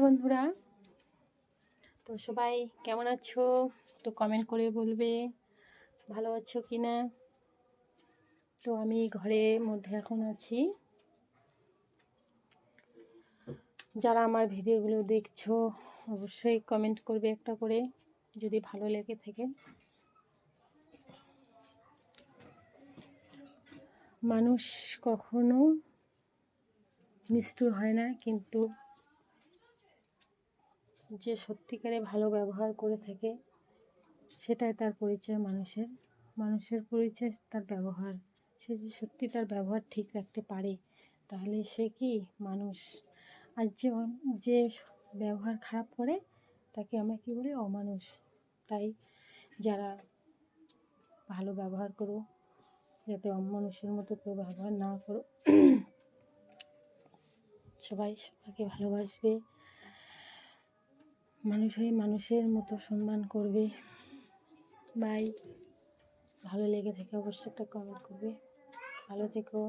বন্ধুরা, তো সবাই কেমন আছো? তো কমেন্ট করে বলবে ভালো আছো কি না। তো আমি ঘরের মধ্যে এখন আছি। যারা আমার ভিডিওগুলো দেখছো অবশ্যই কমেন্ট করবে একটা করে, যদি ভালো লেগে থাকে। মানুষ কখনো নিষ্ঠুর হয় না, কিন্তু যে সত্যিকারে ভালো ব্যবহার করে থাকে সেটাই তার পরিচয়। মানুষের পরিচয় তার ব্যবহার। সে যে সত্যি তার ব্যবহার ঠিক রাখতে পারে, তাহলে সে কি মানুষ। আর যে ব্যবহার খারাপ করে তাকে আমরা কী বলি? অমানুষ। তাই যারা ভালো ব্যবহার করো, যাতে অমানুষের মতো কেউ ব্যবহার না করো। সবাই সবাইকে ভালোবাসবে, মানুষ হয়ে মানুষের মতো সম্মান করবে। বাই। ভালো লেগে থাকে অবশ্যই একটা কমেন্ট করবে। ভালো থেকো।